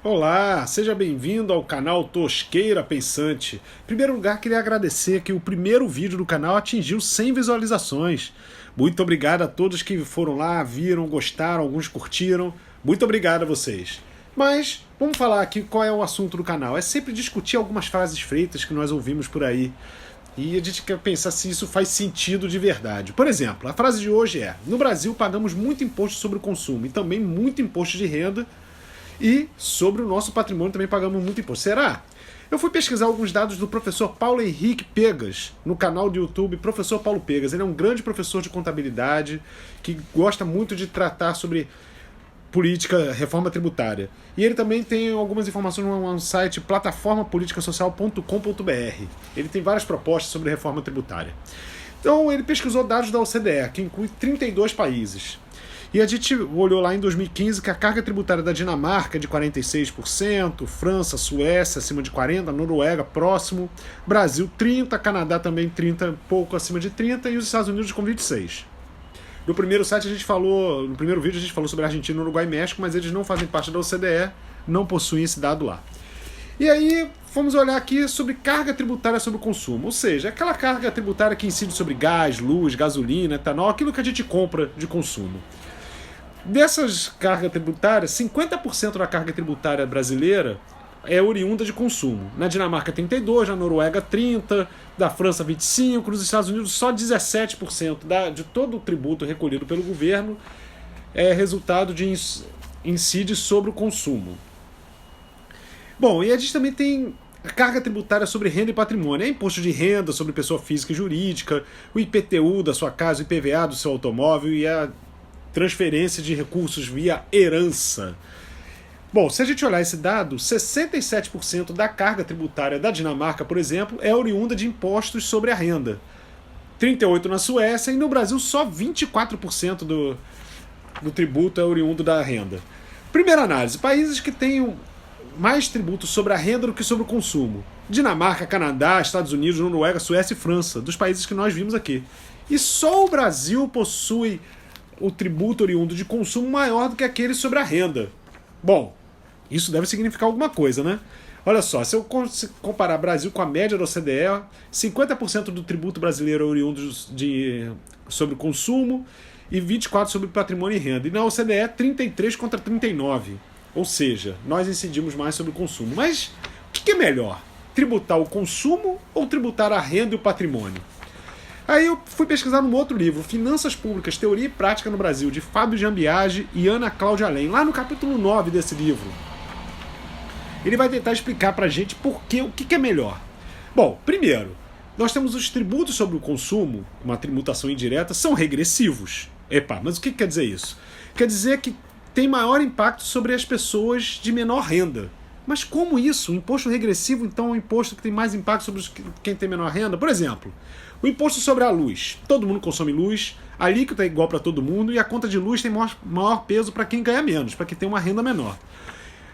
Olá, seja bem-vindo ao canal Tosqueira Pensante. Em primeiro lugar, queria agradecer que o primeiro vídeo do canal atingiu 100 visualizações. Muito obrigado a todos que foram lá, viram, gostaram, alguns curtiram. Muito obrigado a vocês. Mas vamos falar aqui qual é o assunto do canal. É sempre discutir algumas frases feitas que nós ouvimos por aí. E a gente quer pensar se isso faz sentido de verdade. Por exemplo, a frase de hoje é: no Brasil pagamos muito imposto sobre o consumo e também muito imposto de renda, e sobre o nosso patrimônio também pagamos muito imposto. Será? Eu fui pesquisar alguns dados do professor Paulo Henrique Pegas, no canal do YouTube Professor Paulo Pegas. Ele é um grande professor de contabilidade, que gosta muito de tratar sobre política, reforma tributária. E ele também tem algumas informações no site plataformapoliticasocial.com.br. Ele tem várias propostas sobre reforma tributária. Então ele pesquisou dados da OCDE, que inclui 32 países. E a gente olhou lá em 2015 que a carga tributária da Dinamarca é de 46%, França, Suécia acima de 40%, Noruega próximo, Brasil 30%, Canadá também 30%, pouco acima de 30%, e os Estados Unidos com 26%. No primeiro vídeo a gente falou sobre Argentina, Uruguai e México, mas eles não fazem parte da OCDE, não possuem esse dado lá. E aí vamos olhar aqui sobre carga tributária sobre o consumo, ou seja, aquela carga tributária que incide sobre gás, luz, gasolina, etanol, aquilo que a gente compra de consumo. Dessas cargas tributárias, 50% da carga tributária brasileira é oriunda de consumo. Na Dinamarca 32%, na Noruega 30%, da França 25%, nos Estados Unidos só 17% de todo o tributo recolhido pelo governo é resultado de incide sobre o consumo. Bom, e a gente também tem a carga tributária sobre renda e patrimônio. É imposto de renda sobre pessoa física e jurídica, o IPTU da sua casa, o IPVA do seu automóvel e a transferência de recursos via herança. Bom, se a gente olhar esse dado, 67% da carga tributária da Dinamarca, por exemplo, é oriunda de impostos sobre a renda. 38% na Suécia e no Brasil só 24% do tributo é oriundo da renda. Primeira análise, países que têm mais tributo sobre a renda do que sobre o consumo. Dinamarca, Canadá, Estados Unidos, Noruega, Suécia e França, dos países que nós vimos aqui. E só o Brasil possui o tributo oriundo de consumo maior do que aquele sobre a renda. Bom, isso deve significar alguma coisa, né? Olha só, se eu comparar Brasil com a média da OCDE, 50% do tributo brasileiro é oriundo sobre consumo e 24% sobre patrimônio e renda. E na OCDE, 33% contra 39%. Ou seja, nós incidimos mais sobre o consumo. Mas o que é melhor? Tributar o consumo ou tributar a renda e o patrimônio? Aí eu fui pesquisar num outro livro, Finanças Públicas, Teoria e Prática no Brasil, de Fábio Jambiage e Ana Cláudia Além, lá no capítulo 9 desse livro. Ele vai tentar explicar pra gente o que é melhor. Bom, primeiro, nós temos os tributos sobre o consumo, uma tributação indireta, são regressivos. Epa, mas o que quer dizer isso? Quer dizer que tem maior impacto sobre as pessoas de menor renda. Mas como isso? O imposto regressivo, então, é um imposto que tem mais impacto sobre quem tem menor renda? Por exemplo, o imposto sobre a luz. Todo mundo consome luz, a alíquota é igual para todo mundo e a conta de luz tem maior peso para quem ganha menos, para quem tem uma renda menor.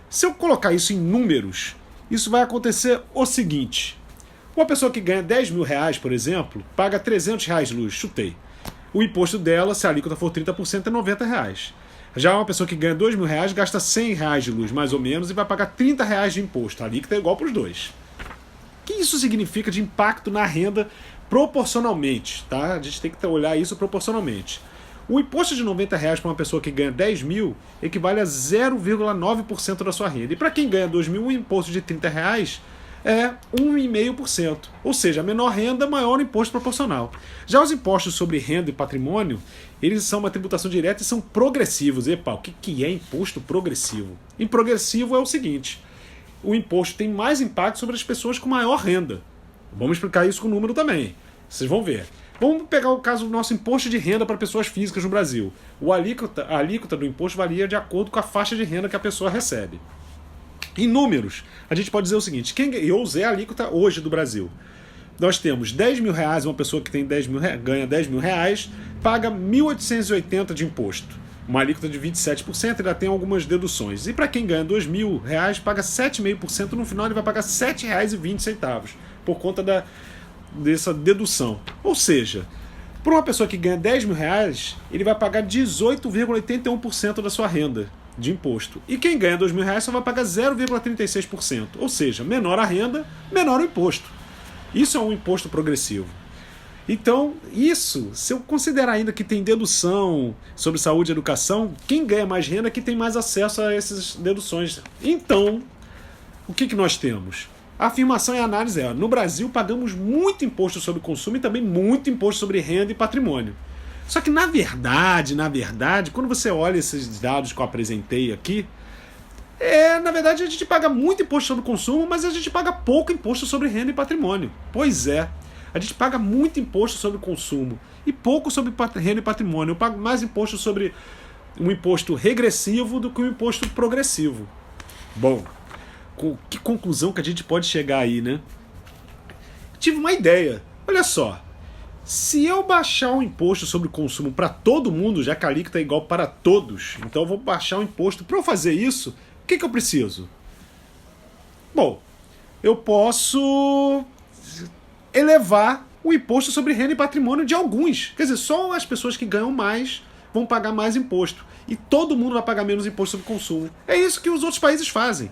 Se eu colocar isso em números, isso vai acontecer o seguinte. Uma pessoa que ganha 10 mil reais, por exemplo, paga 300 reais de luz, chutei. O imposto dela, se a alíquota for 30%, é 90 reais. Já uma pessoa que ganha 2 mil reais gasta 100 reais de luz, mais ou menos, e vai pagar 30 reais de imposto. A alíquota é igual para os dois. O que isso significa de impacto na renda proporcionalmente? Tá? A gente tem que olhar isso proporcionalmente. O imposto de 90 reais para uma pessoa que ganha 10 mil equivale a 0,9% da sua renda. E para quem ganha 2 mil, o imposto de 30 reais é 1,5%. Ou seja, a menor renda, maior o imposto proporcional. Já os impostos sobre renda e patrimônio, eles são uma tributação direta e são progressivos. Epa, o que é imposto progressivo? Em progressivo é o seguinte: o imposto tem mais impacto sobre as pessoas com maior renda. Vamos explicar isso com número também. Vocês vão ver. Vamos pegar o caso do nosso imposto de renda para pessoas físicas no Brasil. A alíquota do imposto varia de acordo com a faixa de renda que a pessoa recebe. Em números, a gente pode dizer o seguinte: eu usei a alíquota hoje do Brasil. Nós temos 10 mil reais, uma pessoa que tem ganha 10 mil reais, paga 1.880 de imposto. Uma alíquota de 27%, ainda tem algumas deduções. E para quem ganha 2 mil reais, paga 7,5%, no final ele vai pagar R$ 7,20 por conta dessa dedução. Ou seja, para uma pessoa que ganha 10 mil reais, ele vai pagar 18,81% da sua renda de imposto. E quem ganha R$2.000 só vai pagar 0,36%. Ou seja, menor a renda, menor o imposto. Isso é um imposto progressivo. Então, isso, se eu considerar ainda que tem dedução sobre saúde e educação, quem ganha mais renda é que tem mais acesso a essas deduções. Então, o que nós temos? A afirmação e a análise é: no Brasil pagamos muito imposto sobre consumo e também muito imposto sobre renda e patrimônio. Só que na verdade, quando você olha esses dados que eu apresentei aqui, na verdade a gente paga muito imposto sobre consumo, mas a gente paga pouco imposto sobre renda e patrimônio. Pois é. A gente paga muito imposto sobre consumo e pouco sobre renda e patrimônio. Eu pago mais imposto sobre um imposto regressivo do que um imposto progressivo. Bom, que conclusão que a gente pode chegar aí, né? Tive uma ideia. Olha só. Se eu baixar o imposto sobre consumo para todo mundo, já que a alíquota é igual para todos, então eu vou baixar o imposto. Para eu fazer isso, o que eu preciso? Bom, eu posso elevar o imposto sobre renda e patrimônio de alguns. Quer dizer, só as pessoas que ganham mais vão pagar mais imposto. E todo mundo vai pagar menos imposto sobre consumo. É isso que os outros países fazem.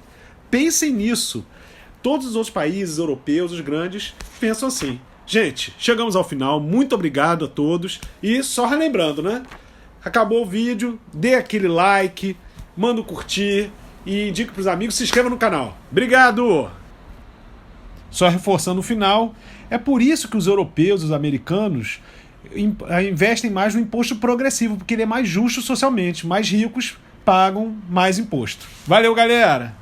Pensem nisso. Todos os outros países europeus, os grandes, pensam assim. Gente, chegamos ao final. Muito obrigado a todos. E só relembrando, né? Acabou o vídeo, dê aquele like, manda um curtir e indique para os amigos, se inscreva no canal. Obrigado! Só reforçando o final, é por isso que os europeus, os americanos, investem mais no imposto progressivo, porque ele é mais justo socialmente. Mais ricos pagam mais imposto. Valeu, galera!